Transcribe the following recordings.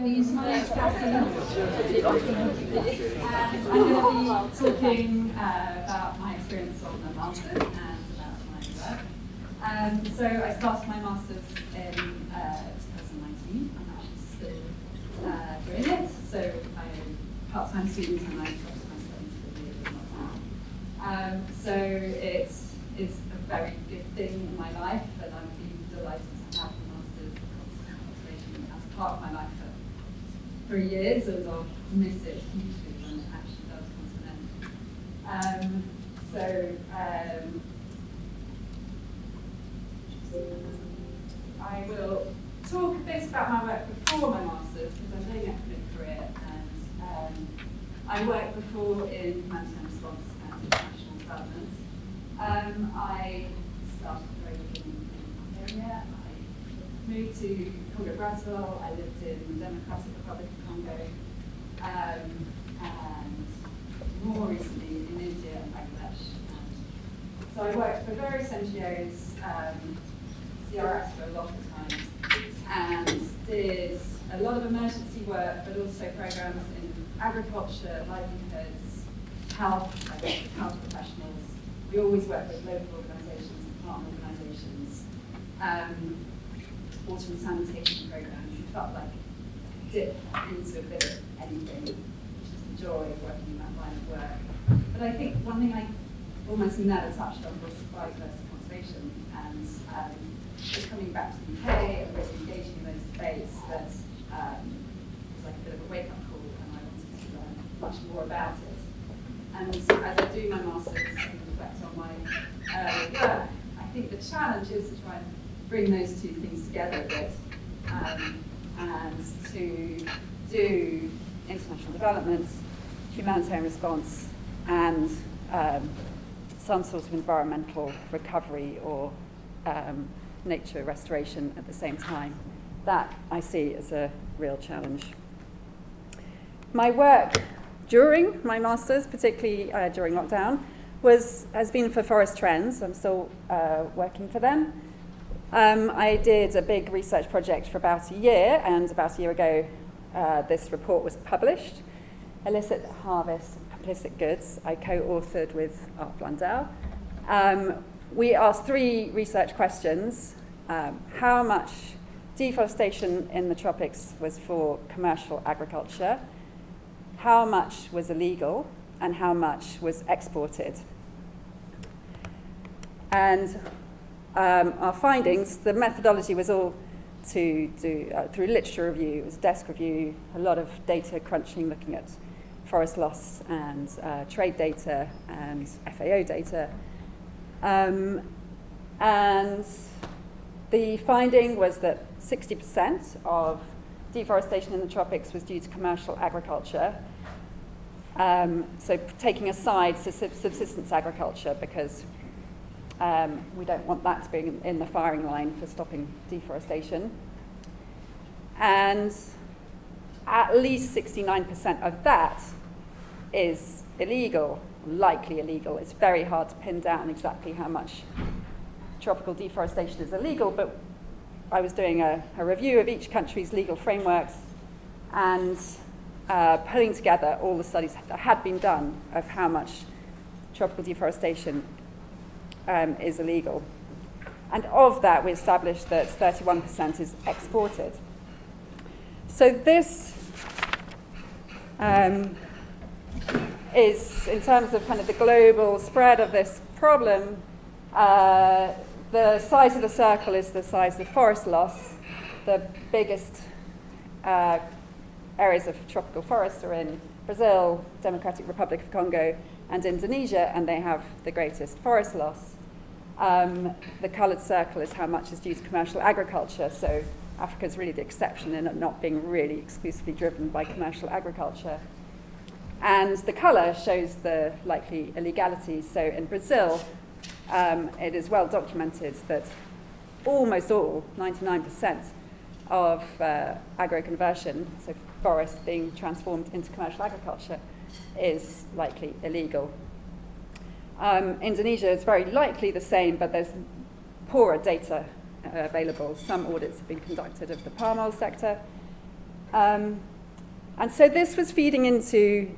everybody. My name is Cassie, and I'm going to be talking about my experience on the Masters and about my work. So I started my Masters in 2019. I'm actually still doing it. So I'm a part-time student and I dropped my studies for the year. So it is a very good thing in my life, and I'm delighted to have the Masters in conservation as part of my life for 3 years, and I'll miss it hugely when it actually does come to an end. I will talk a bit about my work before my Masters, because I'm doing it for mid-career, and I worked before in humanitarian response and international development. I started very beginning in Nigeria. I moved to Congo Brazzaville. I lived in the Democratic Republic of Congo, and more recently in India and Bangladesh. So I worked for various NGOs, CRS for a lot of times, and did a lot of emergency work, but also programs in agriculture, livelihoods, health. I worked with health professionals. We always work with local organisations and partner organisations. Water and sanitation programs. It felt like I could dip into a bit of anything, which is the joy of working in that line of work. But I think one thing I almost never touched on was biodiversity conservation, and just coming back to the UK and really engaging in those debates that was like a bit of a wake-up call, and I wanted to learn much more about it. And as I do my Masters and reflect on my work, I think the challenge is to try and bring those two things together a bit, and to do international development, humanitarian response, and some sort of environmental recovery or nature restoration at the same time. That I see as a real challenge. My work during my Masters, particularly during lockdown, has been for Forest Trends. I'm still working for them. I did a big research project for about a year, and about a year ago this report was published, Illicit Harvest of Complicit Goods. I co-authored with Art Blundell. We asked 3 research questions. How much deforestation in the tropics was for commercial agriculture? How much was illegal? And how much was exported? And our findings, the methodology was all to do through literature review. It was desk review, a lot of data crunching, looking at forest loss and trade data and FAO data. And the finding was that 60% of deforestation in the tropics was due to commercial agriculture. So taking aside subsistence agriculture, because we don't want that to be in the firing line for stopping deforestation. And at least 69% of that is illegal, likely illegal. It's very hard to pin down exactly how much tropical deforestation is illegal, but I was doing a review of each country's legal frameworks and pulling together all the studies that had been done of how much tropical deforestation is illegal. And of that, we established that 31% is exported. So this is, in terms of kind of the global spread of this problem, the size of the circle is the size of forest loss. The biggest areas of tropical forests are in Brazil, Democratic Republic of Congo, and Indonesia, and they have the greatest forest loss. The coloured circle is how much is due to commercial agriculture, so Africa is really the exception in it not being really exclusively driven by commercial agriculture. And the colour shows the likely illegalities. So in Brazil, it is well documented that almost all, 99%, of agroconversion, so forest being transformed into commercial agriculture, is likely illegal. Indonesia is very likely the same, but there's poorer data available. Some audits have been conducted of the palm oil sector, And so this was feeding into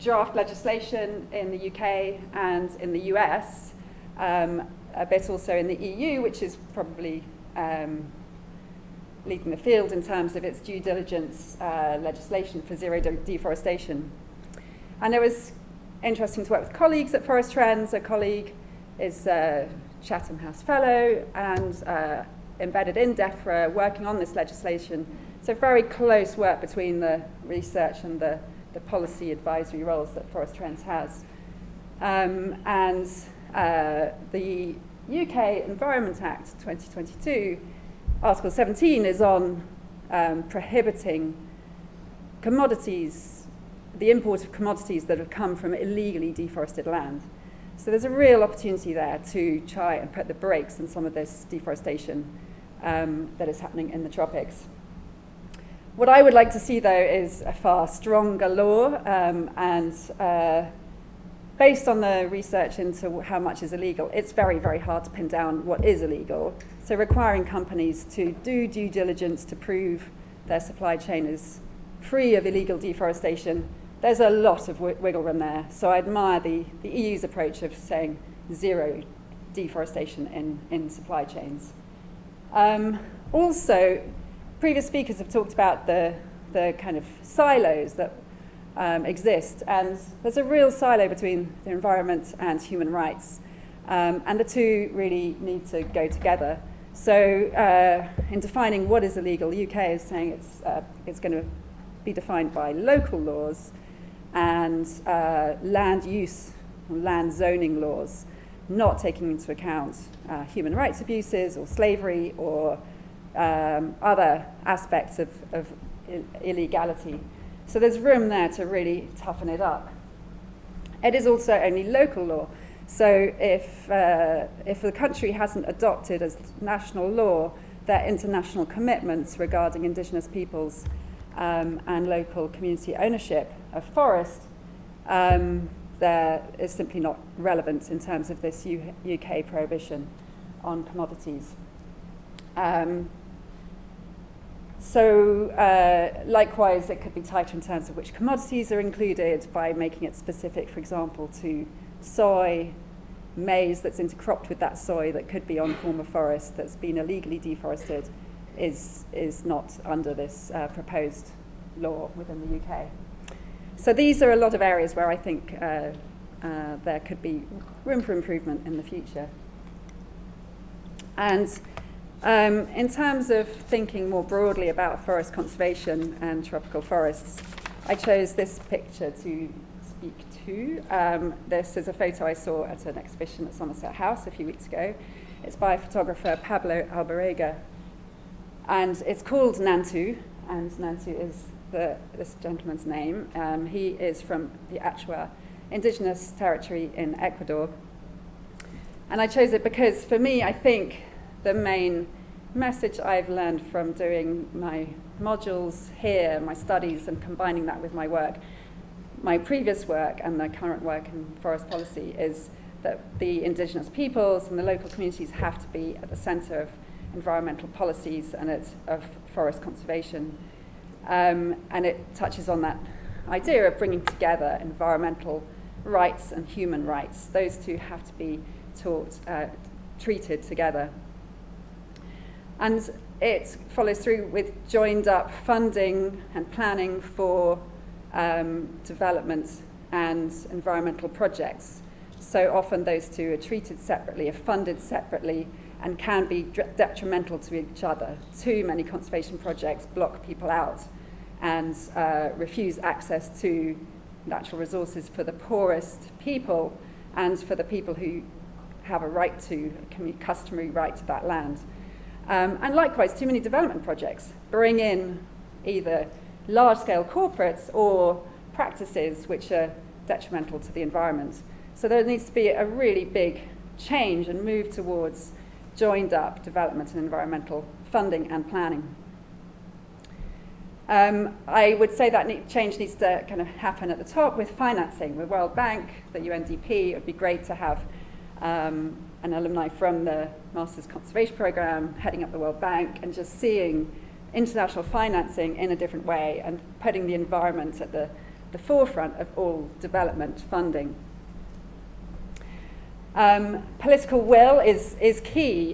draft legislation in the UK and in the US, a bit also in the EU, which is probably leading the field in terms of its due diligence legislation for zero deforestation. And it was interesting to work with colleagues at Forest Trends. A colleague is a Chatham House Fellow and embedded in DEFRA, working on this legislation. So very close work between the research and the policy advisory roles that Forest Trends has. And the UK Environment Act 2022, Article 17 is on prohibiting commodities, the import of commodities that have come from illegally deforested land. So there's a real opportunity there to try and put the brakes on some of this deforestation that is happening in the tropics. What I would like to see, though, is a far stronger law, and based on the research into how much is illegal, it's very, very hard to pin down what is illegal. So requiring companies to do due diligence to prove their supply chain is free of illegal deforestation, there's a lot of wiggle room there. So I admire the EU's approach of saying zero deforestation in supply chains. Also, previous speakers have talked about the kind of silos that exist, and there's a real silo between the environment and human rights, and the two really need to go together. So in defining what is illegal, the UK is saying it's going to be defined by local laws and land use, land zoning laws, not taking into account human rights abuses or slavery or other aspects of illegality. So there's room there to really toughen it up. It is also only local law. So if the country hasn't adopted as national law their international commitments regarding Indigenous peoples and local community ownership of forest, there is simply not relevant in terms of this UK prohibition on commodities. Likewise, it could be tighter in terms of which commodities are included by making it specific, for example, to soy, maize that's intercropped with that soy that could be on former forest that's been illegally deforested is not under this proposed law within the UK. So these are a lot of areas where I think there could be room for improvement in the future. And in terms of thinking more broadly about forest conservation and tropical forests, I chose this picture to speak to. This is a photo I saw at an exhibition at Somerset House a few weeks ago. It's by photographer Pablo Albarega, and it's called Nantu, and Nantu is this gentleman's name. He is from the Achua indigenous territory in Ecuador. And I chose it because, for me, I think the main message I've learned from doing my modules here, my studies, and combining that with my work, my previous work and the current work in forest policy, is that the indigenous peoples and the local communities have to be at the centre of environmental policies and of forest conservation. And it touches on that idea of bringing together environmental rights and human rights. Those two have to be treated together. And it follows through with joined up funding and planning for development and environmental projects. So often those two are treated separately, are funded separately, and can be detrimental to each other. Too many conservation projects block people out and refuse access to natural resources for the poorest people and for the people who have a right to, a customary right to that land. And likewise, too many development projects bring in either large-scale corporates or practices which are detrimental to the environment. So there needs to be a really big change and move towards joined-up development and environmental funding and planning. I would say that change needs to kind of happen at the top with financing, with World Bank, the UNDP. It would be great to have an alumni from the Masters Conservation Programme, heading up the World Bank, and just seeing international financing in a different way and putting the environment at the forefront of all development funding. Political will is key.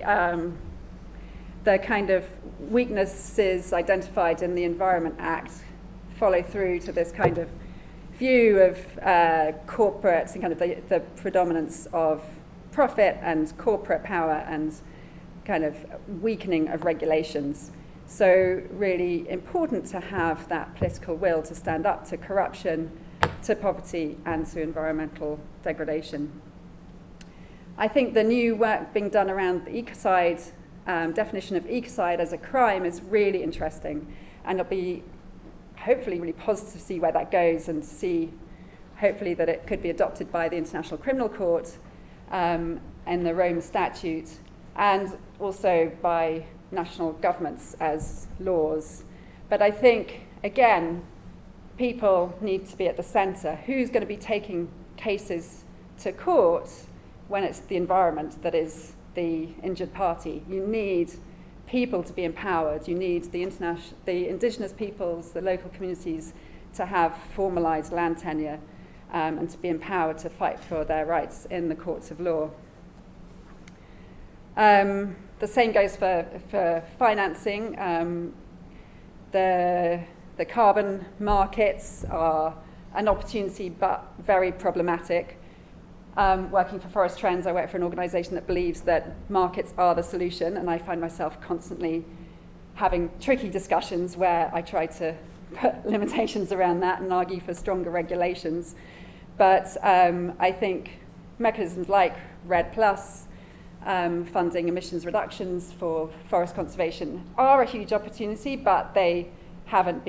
The kind of weaknesses identified in the Environment Act follow through to this kind of view of corporates and kind of the predominance of profit and corporate power and kind of weakening of regulations. So really important to have that political will to stand up to corruption, to poverty, and to environmental degradation. I think the new work being done around the ecocide, definition of ecocide as a crime is really interesting, and it'll be hopefully really positive to see where that goes and see hopefully that it could be adopted by the International Criminal Court and the Rome Statute, and also by national governments as laws. But I think, again, people need to be at the centre. Who's going to be taking cases to court when it's the environment that is the injured party? You need people to be empowered. You need the indigenous peoples, the local communities to have formalised land tenure and to be empowered to fight for their rights in the courts of law. The same goes for financing. The carbon markets are an opportunity but very problematic. Working for Forest Trends, I work for an organisation that believes that markets are the solution, and I find myself constantly having tricky discussions where I try to put limitations around that and argue for stronger regulations. But I think mechanisms like REDD+, funding emissions reductions for forest conservation are a huge opportunity, but they haven't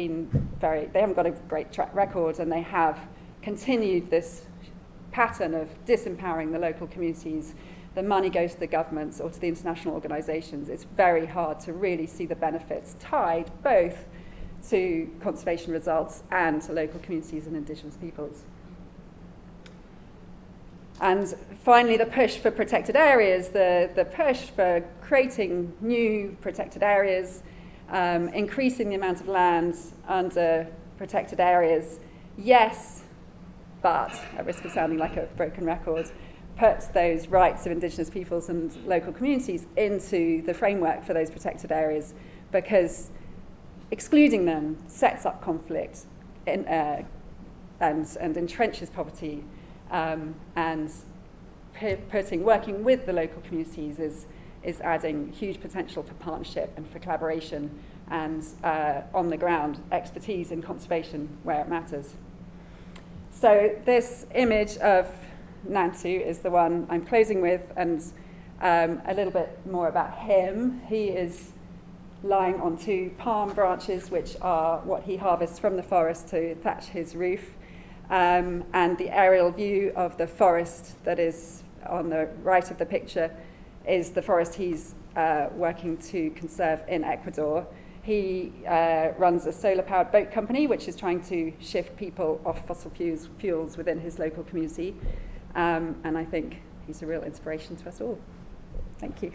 got a great track record, and they have continued this pattern of disempowering the local communities. The money goes to the governments or to the international organisations. It's very hard to really see the benefits tied both to conservation results and to local communities and indigenous peoples. And finally, the push for protected areas, the push for creating new protected areas, increasing the amount of land under protected areas. Yes, but, at risk of sounding like a broken record, put those rights of indigenous peoples and local communities into the framework for those protected areas, because excluding them sets up conflict and entrenches poverty, and working with the local communities is adding huge potential for partnership and for collaboration and on the ground expertise in conservation where it matters. So this image of Nantu is the one I'm closing with, and a little bit more about him. He is lying on 2 palm branches, which are what he harvests from the forest to thatch his roof. And the aerial view of the forest that is on the right of the picture is the forest he's working to conserve in Ecuador. He runs a solar-powered boat company, which is trying to shift people off fossil fuels within his local community. And I think he's a real inspiration to us all. Thank you.